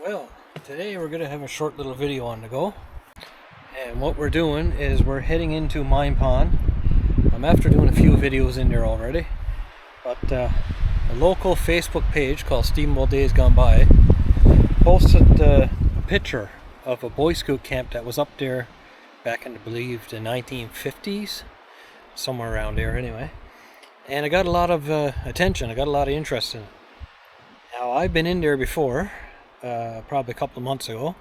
Well, today we're going to have a short little video on the go. And what we're doing is we're heading into Mine Pond. I'm after doing a few videos in there already. But a local Facebook page called Stephenville Days Gone By posted a picture of a Boy Scout camp that was up there back in, I believe, the 1950s. Somewhere around there anyway. And I got a lot of attention, I got a lot of interest in it. Now, I've been in there before, probably a couple of months ago,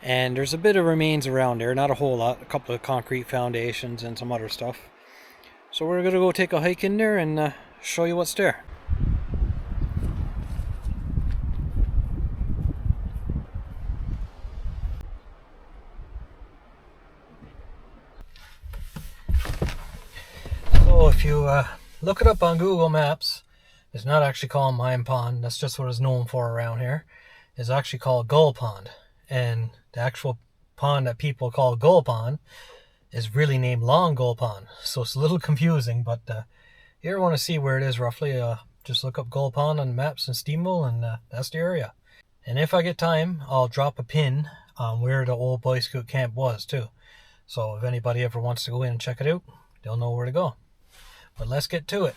and there's a bit of remains around there, not a whole lot, a couple of concrete foundations and some other stuff. So we're going to go take a hike in there and show you what's there. So if you look it up on Google Maps, it's not actually called Mine Pond, that's just what it's known for around here. It's actually called Gull Pond, and the actual pond that people call Gull Pond is really named Long Gull Pond, so it's a little confusing. But if you ever want to see where it is roughly, just look up Gull Pond on the maps in Stephenville, and that's the area. And if I get time, I'll drop a pin on where the old Boy Scout camp was too, so if anybody ever wants to go in and check it out, they'll know where to go. But let's get to it.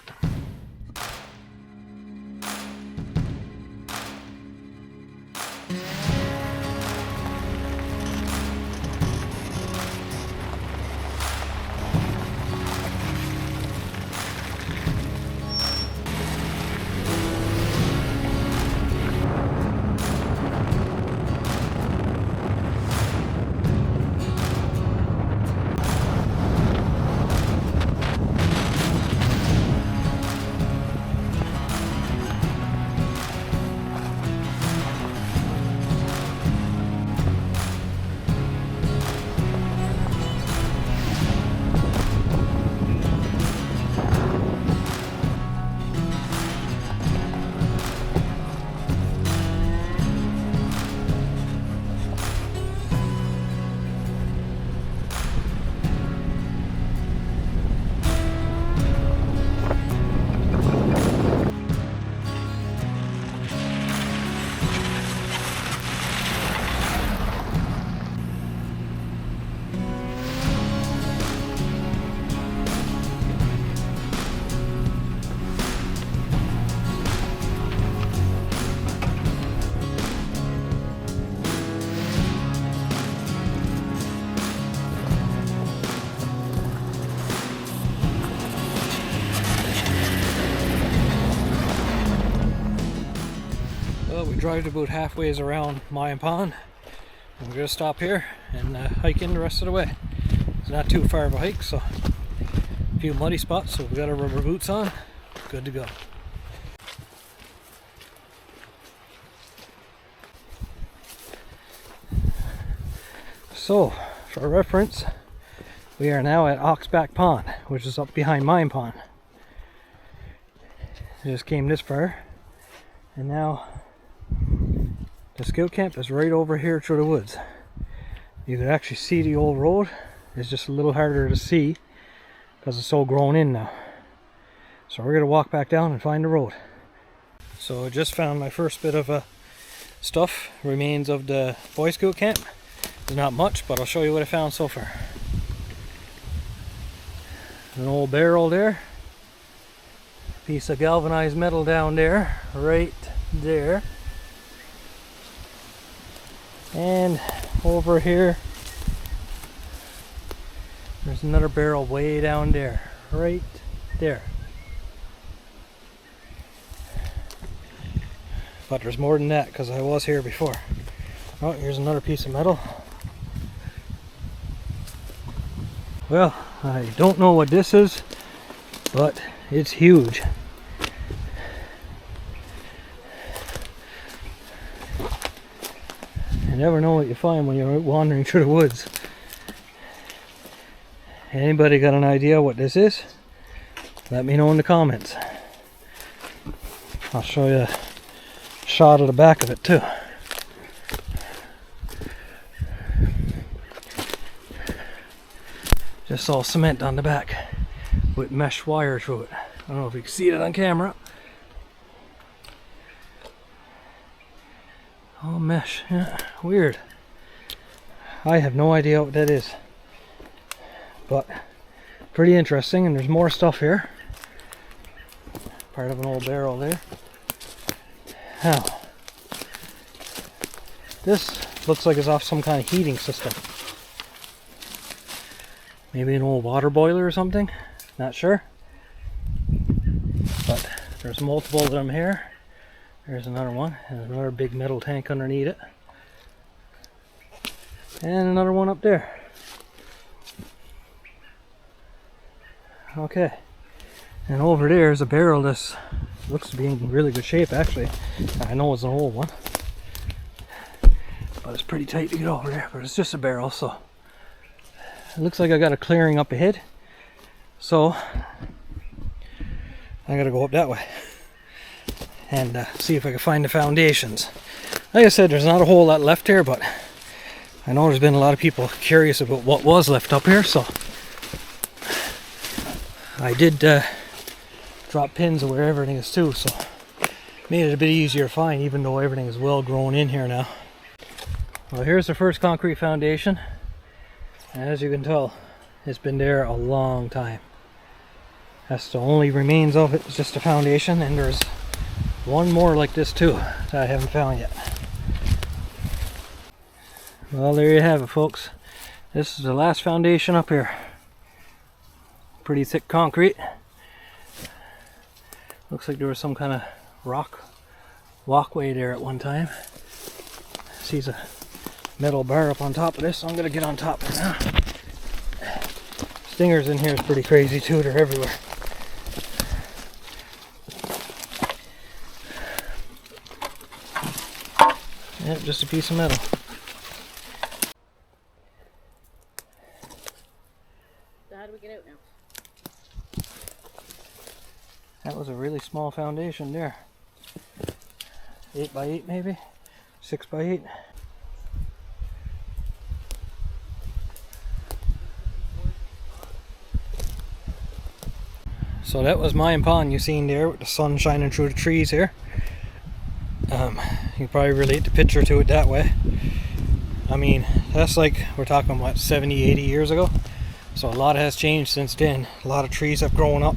Well, we drive about halfway around Mine Pond, and we're going to stop here and hike in the rest of the way. It's not too far of a hike, so a few muddy spots, so we got our rubber boots on, good to go. So, for reference, we are now at Oxback Pond, which is up behind Mine Pond. I just came this far, and now the scout camp is right over here through the woods. You can actually see the old road. It's just a little harder to see because it's so grown in now. So we're going to walk back down and find the road. So I just found my first bit of stuff, remains of the Boy Scout camp. There's not much, but I'll show you what I found so far. An old barrel there. Piece of galvanized metal down there, right there. And over here, there's another barrel way down there, right there. But there's more than that because I was here before. Oh, here's another piece of metal. Well, I don't know what this is, but it's huge. You never know what you find when you're out wandering through the woods. Anybody got an idea what this is? Let me know in the comments. I'll show you a shot of the back of it too. Just all cement on the back with mesh wire through it. I don't know if you can see it on camera. Oh, mesh. Yeah, weird. I have no idea what that is. But pretty interesting, and there's more stuff here. Part of an old barrel there. Now, this looks like it's off some kind of heating system. Maybe an old water boiler or something. Not sure. But there's multiple of them here. There's another one. And another big metal tank underneath it. And another one up there. Okay. And over there is a barrel that looks to be in really good shape, actually. I know it's an old one. But it's pretty tight to get over there. But it's just a barrel, so... It looks like I got a clearing up ahead. So... I gotta go up that way. And see if I can find the foundations. Like I said, there's not a whole lot left here, but... I know there's been a lot of people curious about what was left up here, so... I did drop pins of where everything is too, so... Made it a bit easier to find, even though everything is well grown in here now. Well, here's the first concrete foundation. And as you can tell, it's been there a long time. That's the only remains of it, it's just a foundation, and there's one more like this too that I haven't found yet. Well, there you have it, folks. This is the last foundation up here. Pretty thick concrete. Looks like there was some kind of rock walkway there at one time. Sees a metal bar up on top of this, so I'm gonna get on top of it now. Stingers in here is pretty crazy too, they're everywhere. Yep, just a piece of metal. So how do we get out now? That was a really small foundation there. 8 by 8 maybe? 6 by 8. So that was Mine Pond you seen there with the sun shining through the trees here. You can probably relate the picture to it that way. I mean, that's like, we're talking what, 70, 80 years ago? So a lot has changed since then. A lot of trees have grown up.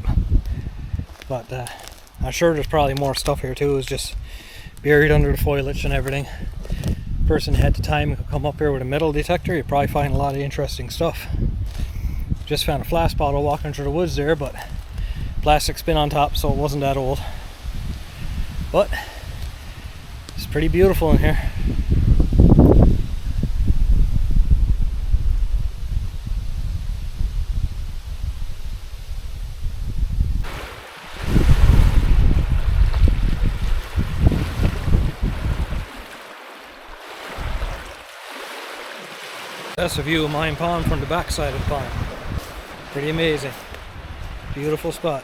But I'm sure there's probably more stuff here too. It's just buried under the foliage and everything. Person had the time to come up here with a metal detector, you'd probably find a lot of interesting stuff. Just found a flask bottle walking through the woods there, but plastic spin on top, so it wasn't that old. But it's pretty beautiful in here. That's a view of Mine Pond from the backside of the pond. Pretty amazing. Beautiful spot.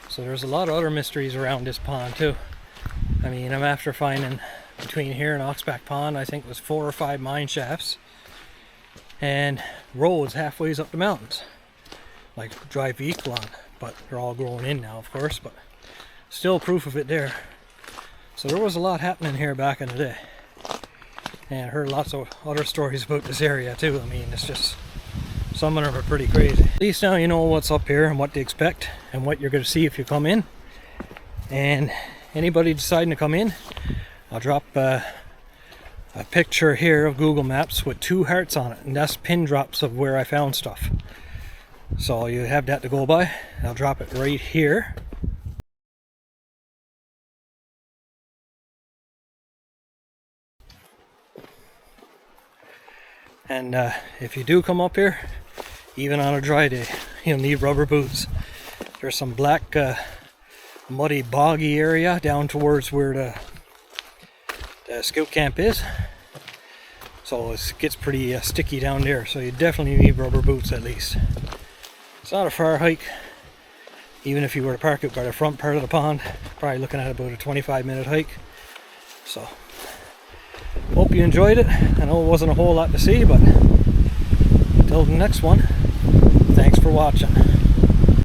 So there's a lot of other mysteries around this pond too. I mean, I'm after finding between here and Oxback Pond, I think it was 4 or 5 mine shafts and roads halfway up the mountains, like drive vehicle on, but they're all growing in now, of course, but still proof of it there. So there was a lot happening here back in the day, and I heard lots of other stories about this area too. I mean, it's just, some of them are pretty crazy. At least now you know what's up here and what to expect and what you're going to see if you come in. And anybody deciding to come in, I'll drop a picture here of Google Maps with 2 hearts on it, and that's pin drops of where I found stuff. So you have that to go by. I'll drop it right here. And if you do come up here, even on a dry day, you'll need rubber boots. There's some black muddy boggy area down towards where the scout camp is, so it gets pretty sticky down there, so you definitely need rubber boots at least. It's not a far hike, Even if you were to park it by the front part of the pond, probably looking at about a 25-minute hike. So, hope you enjoyed it. I know it wasn't a whole lot to see, but until the next one, thanks for watching.